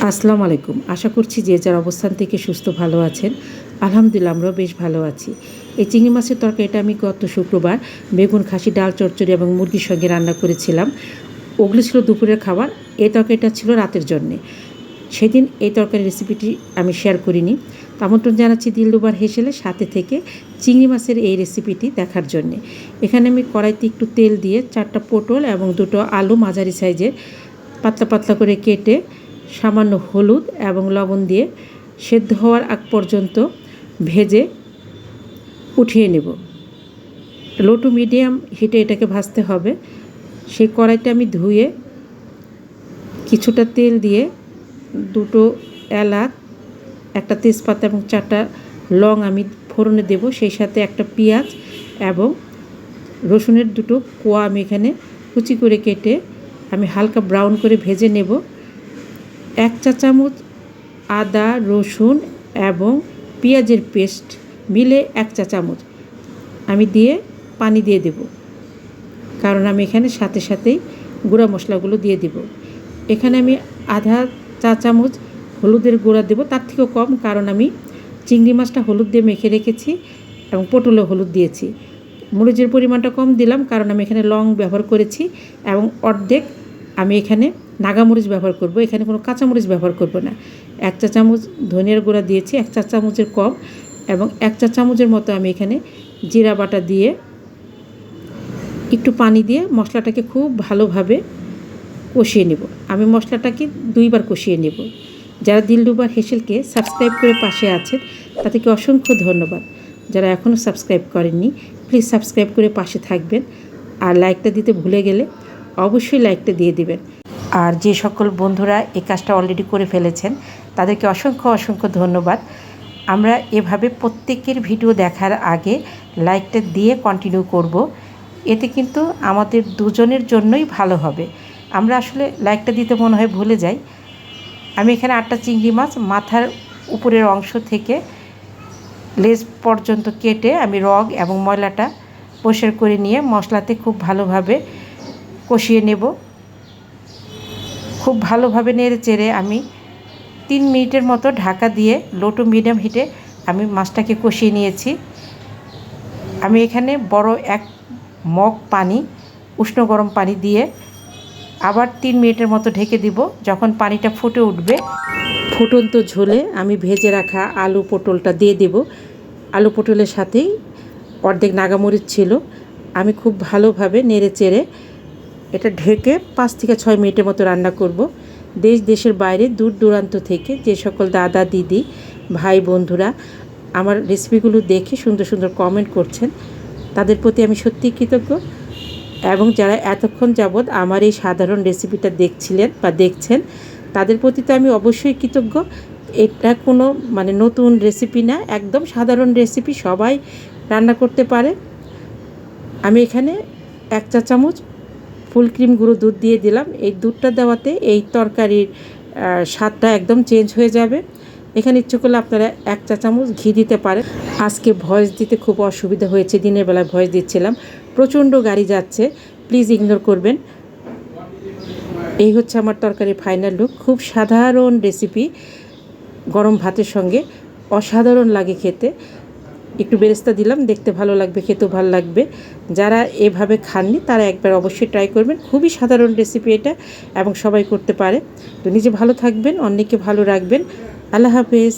আসসালামু আলাইকুম। আশা করছি যে যার অবস্থান থেকে সুস্থ ভালো আছেন। আলহামদুলিল্লাহ আমরাও বেশ ভালো আছি। এই চিংড়ি মাছের তরকারিটা আমি গত শুক্রবার বেগুন, খাসি, ডাল চচ্চড়ি এবং মুরগির সঙ্গে রান্না করেছিলাম। ওগুলো ছিল দুপুরের খাবার। এই তরকারিটা ছিল রাতের জন্যে। সেদিন এই তরকারির রেসিপিটি আমি শেয়ার করিনি। আমন্ত্রণ জানাচ্ছি দিলরুবার হেসেলের সাথে থেকে চিংড়ি মাছের এই রেসিপিটি দেখার জন্যে। এখানে আমি কড়াইতে একটু তেল দিয়ে 4টা পটল এবং 2টো আলু মাঝারি সাইজের পাতলা পাতলা করে কেটে সামান্য হলুদ এবং লবণ দিয়ে সেদ্ধ হওয়ার আগ পর্যন্ত ভেজে উঠিয়ে নেব। লো টু মিডিয়াম হিটে এটাকে ভাজতে হবে। সেই কড়াইটা আমি ধুয়ে কিছুটা তেল দিয়ে 2টো এলাচ, একটা তেজপাতা এবং 4টা লং আমি ফোড়নে দেব। সেই সাথে একটা পেঁয়াজ এবং রসুনের 2টো কোয়া আমি এখানে কুচি করে কেটে আমি হালকা ব্রাউন করে ভেজে নেব। 1 চা চামচ আদা, রসুন এবং পেঁয়াজের পেস্ট মিলে 1 চা চামচ আমি দিয়ে পানি দিয়ে দেব, কারণ আমি এখানে সাথে সাথেই গুঁড়া মশলাগুলো দিয়ে দেব। এখানে আমি আধা চা চামচ হলুদের গুঁড়া দেব, তার থেকেও কম, কারণ আমি চিংড়ি মাছটা হলুদ দিয়ে মেখে রেখেছি এবং পটলে হলুদ দিয়েছি। মরিচের পরিমাণটা কম দিলাম, কারণ আমি এখানে লং ব্যবহার করেছি এবং অর্ধেক আমি এখানে নাগামরিচ ব্যবহার করব। এখানে কোনো কাঁচামরিচ ব্যবহার করব না। 1 চা চামচ ধনিয়ার গুঁড়া দিয়েছি, 1 চা চামচের কম, এবং 1 চা চামচের মতো আমি এখানে জিরা বাটা দিয়ে একটু পানি দিয়ে মশলাটাকে খুব ভালোভাবে কষিয়ে নেব। আমি মশলাটাকে 2বার কষিয়ে নেব। যারা দিলরুবার হেসেলকে সাবস্ক্রাইব করে পাশে আছেন তাদেরকে অসংখ্য ধন্যবাদ। যারা এখনও সাবস্ক্রাইব করেননি প্লিজ সাবস্ক্রাইব করে পাশে থাকবেন, আর লাইকটা দিতে ভুলে গেলে অবশ্যই লাইকটা দিয়ে দিবেন। আর যে সকল বন্ধুরা এই কাজটা অলরেডি করে ফেলেছেন তাদেরকে অসংখ্য অসংখ্য ধন্যবাদ। আমরা এভাবে প্রত্যেকের ভিডিও দেখার আগে লাইকটা দিয়ে কন্টিনিউ করব। এতে কিন্তু আমাদের দুজনের জন্যই ভালো হবে। আমরা আসলে লাইকটা দিতে মনে হয় ভুলে যাই। আমি এখানে 8টা চিংড়ি মাছ মাথার উপরের অংশ থেকে লেজ পর্যন্ত কেটে আমি রগ এবং ময়লাটা পরিষ্কার করে নিয়ে মশলাতে খুব ভালোভাবে কষিয়ে নেব। খুব ভালোভাবে নেড়ে চেড়ে আমি 3 মিনিটের মতো ঢাকা দিয়ে লো টু মিডিয়াম হিটে আমি মাছটাকে কষিয়ে নিয়েছি। আমি এখানে বড় 1 মগ পানি, উষ্ণ গরম পানি দিয়ে আবার 3 মিনিটের মতো ঢেকে দিব। যখন পানিটা ফুটে উঠবে, ফুটন্ত ঝোলে আমি ভেজে রাখা আলু পটলটা দিয়ে দেব। আলু পটলের সাথেই অর্ধেক নাগামরিচ ছিল। আমি খুব ভালোভাবে নেড়ে চেড়ে এটা ঢেকে 5 থেকে 6 মিনিটের মতো রান্না করব। দেশ দেশের বাইরে দূর দূরান্ত থেকে যে সকল দাদা, দিদি, ভাই, বন্ধুরা আমার রেসিপিগুলো দেখে সুন্দর সুন্দর কমেন্ট করছেন, তাদের প্রতি আমি সত্যিই কৃতজ্ঞ। এবং যারা এতক্ষণ যাবৎ আমার এই সাধারণ রেসিপিটা দেখছিলেন বা দেখছেন, তাদের প্রতি তো আমি অবশ্যই কৃতজ্ঞ। এটা কোনো নতুন রেসিপি না, একদম সাধারণ রেসিপি, সবাই রান্না করতে পারে। আমি এখানে 1 চা চামচ ফুল ক্রিম গুঁড়ো দুধ দিয়ে দিলাম। এই দুধটা দেওয়াতে এই তরকারির স্বাদটা একদম চেঞ্জ হয়ে যাবে। এখানে ইচ্ছে করলে আপনারা 1 চা চামচ ঘি দিতে পারেন। আজকে ভয়েস দিতে খুব অসুবিধা হয়েছে, দিনের বেলায় ভয়েস দিচ্ছিলাম, প্রচণ্ড গাড়ি যাচ্ছে, প্লিজ ইগনোর করবেন। এই হচ্ছে আমার তরকারির ফাইনাল লুক। খুব সাধারণ রেসিপি, গরম ভাতের সঙ্গে অসাধারণ লাগে খেতে। একটু বেরেস্তা দিলাম, দেখতে ভালো লাগবে, খেতেও ভালো লাগবে। যারা এভাবে খাননি তারা একবার অবশ্যই ট্রাই করবেন। খুবই সাধারণ রেসিপি এটা এবং সবাই করতে পারে। তো নিজে ভালো থাকবেন, অন্যকে ভালো রাখবেন। আল্লাহ হাফেজ।